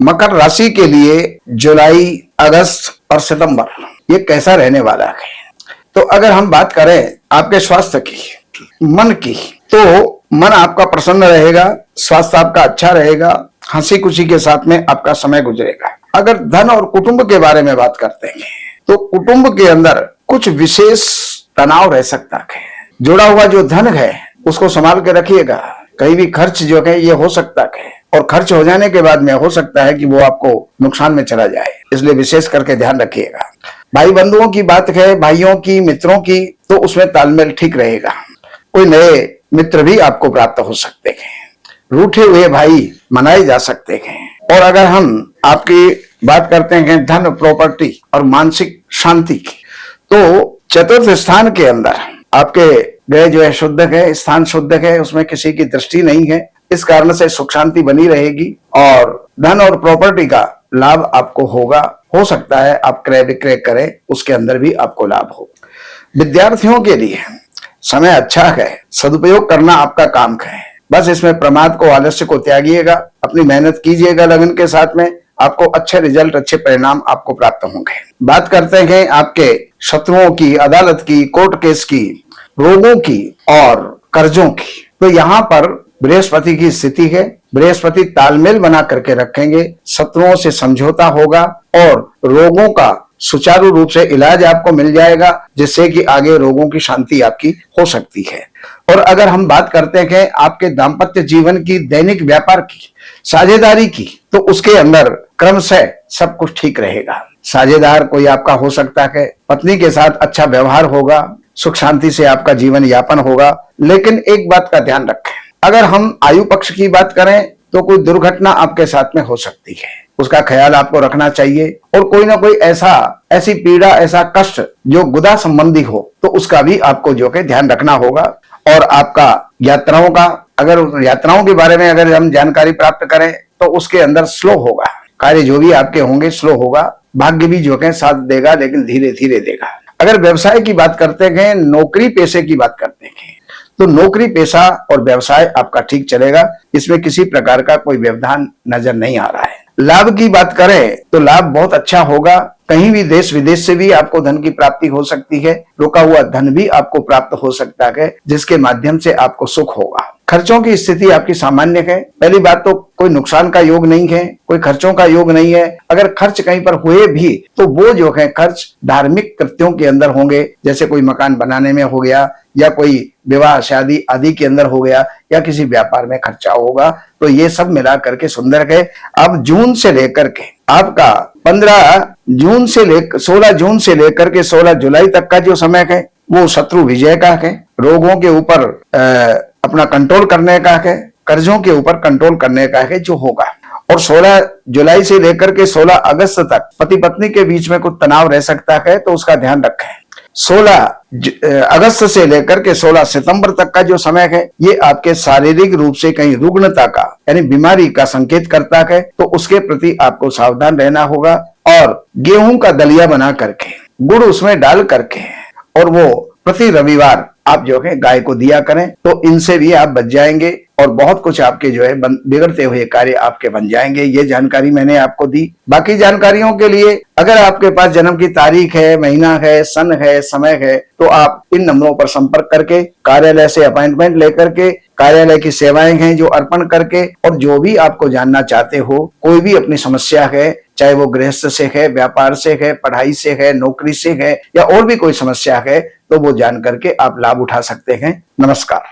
मकर राशि के लिए जुलाई, अगस्त और सितंबर ये कैसा रहने वाला है। तो अगर हम बात करें आपके स्वास्थ्य की, मन की, तो मन आपका प्रसन्न रहेगा, स्वास्थ्य आपका अच्छा रहेगा, हंसी खुशी के साथ में आपका समय गुजरेगा। अगर धन और कुटुंब के बारे में बात करते हैं तो कुटुंब के अंदर कुछ विशेष तनाव रह सकता है। जुड़ा हुआ जो धन है उसको संभाल के रखिएगा, कहीं भी खर्च जो है ये हो सकता है और खर्च हो जाने के बाद में हो सकता है कि वो आपको नुकसान में चला जाए, इसलिए विशेष करके ध्यान रखिएगा। भाई बंधुओं की बात है, भाइयों की, मित्रों की, तो उसमें तालमेल ठीक रहेगा। कोई नए मित्र भी आपको प्राप्त हो सकते हैं, रूठे हुए भाई मनाए जा सकते हैं। और अगर हम आपकी बात करते हैं धन, प्रॉपर्टी और मानसिक शांति की, तो चतुर्थ स्थान के अंदर आपके ग्रह जो है शुद्ध है, स्थान शुद्ध है, उसमें किसी की दृष्टि नहीं है, इस कारण से सुख शांति बनी रहेगी और धन और प्रॉपर्टी का लाभ आपको होगा। हो सकता है आप क्रय विक्रय करें, उसके अंदर भी आपको लाभ हो। विद्यार्थियों के लिए समय अच्छा है, सदुपयोग करना आपका काम है। बस इसमें प्रमाद को, आलस्य को त्यागिएगा, अपनी मेहनत कीजिएगा लगन के साथ में, आपको अच्छे रिजल्ट, अच्छे परिणाम आपको प्राप्त होंगे। बात करते हैं आपके शत्रुओं की, अदालत की, कोर्ट केस की, रोगों की और कर्जों की, तो यहाँ पर बृहस्पति की स्थिति है। बृहस्पति तालमेल बना करके रखेंगे, शत्रुओं से समझौता होगा और रोगों का सुचारू रूप से इलाज आपको मिल जाएगा, जिससे कि आगे रोगों की शांति आपकी हो सकती है। और अगर हम बात करते हैं आपके दाम्पत्य जीवन की, दैनिक व्यापार की, साझेदारी की, तो उसके अंदर क्रमशः सब कुछ ठीक रहेगा। साझेदार कोई आपका हो सकता है, पत्नी के साथ अच्छा व्यवहार होगा, सुख शांति से आपका जीवन यापन होगा। लेकिन एक बात का ध्यान रखें, अगर हम आयु पक्ष की बात करें तो कोई दुर्घटना आपके साथ में हो सकती है, उसका ख्याल आपको रखना चाहिए। और कोई ना कोई ऐसी पीड़ा, ऐसा कष्ट जो गुदा संबंधी हो, तो उसका भी आपको जो है ध्यान रखना होगा। और आपका यात्राओं का, अगर यात्राओं के बारे में अगर हम जानकारी प्राप्त करें तो उसके अंदर स्लो होगा, कार्य जो भी आपके होंगे स्लो होगा, भाग्य भी जो है साथ देगा, लेकिन धीरे धीरे देगा। अगर व्यवसाय की बात करते हैं, नौकरी पेशे की बात करते हैं, तो नौकरी पेशा और व्यवसाय आपका ठीक चलेगा, इसमें किसी प्रकार का कोई व्यवधान नजर नहीं आ रहा है। लाभ की बात करें तो लाभ बहुत अच्छा होगा, कहीं भी देश विदेश से भी आपको धन की प्राप्ति हो सकती है, रुका हुआ धन भी आपको प्राप्त हो सकता है, जिसके माध्यम से आपको सुख होगा। खर्चों की स्थिति आपकी सामान्य है। पहली बात तो कोई नुकसान का योग नहीं है, कोई खर्चों का योग नहीं है। अगर खर्च कहीं पर हुए भी तो वो जो है खर्च धार्मिक कृत्यों के अंदर होंगे, जैसे कोई मकान बनाने में हो गया, या कोई विवाह शादी आदि के अंदर हो गया, या किसी व्यापार में खर्चा होगा। तो ये सब मिला करके सुंदर है। अब जून से लेकर के आपका 15 जून से लेकर 16 जून से लेकर के 16 जुलाई तक का जो समय है वो शत्रु विजय का है, रोगों के ऊपर अपना कंट्रोल करने का है, कर्जों के ऊपर कंट्रोल करने का है जो होगा। और 16 जुलाई से लेकर के 16 अगस्त तक पति पत्नी के बीच में कुछ तनाव रह सकता है, तो उसका ध्यान रखें। 16 अगस्त से लेकर के 16 सितंबर तक का जो समय है ये आपके शारीरिक रूप से कहीं रुग्णता का, यानी बीमारी का संकेत करता है, तो उसके प्रति आपको सावधान रहना होगा। और गेहूं का दलिया बना करके, गुड़ उसमें डाल करके, और वो प्रति रविवार आप जो है गाय को दिया करें, तो इनसे भी आप बच जाएंगे और बहुत कुछ आपके जो है बिगड़ते हुए कार्य आपके बन जाएंगे। ये जानकारी मैंने आपको दी। बाकी जानकारियों के लिए अगर आपके पास जन्म की तारीख है, महीना है, सन है, समय है, तो आप इन नंबरों पर संपर्क करके कार्यालय से अपॉइंटमेंट लेकर के कार्यालय की सेवाएं हैं जो अर्पण करके, और जो भी आपको जानना चाहते हो, कोई भी अपनी समस्या है, चाहे वो गृहस्थ से है, व्यापार से है, पढ़ाई से है, नौकरी से है, या और भी कोई समस्या है, तो वो जान करके आप लाभ उठा सकते हैं। नमस्कार।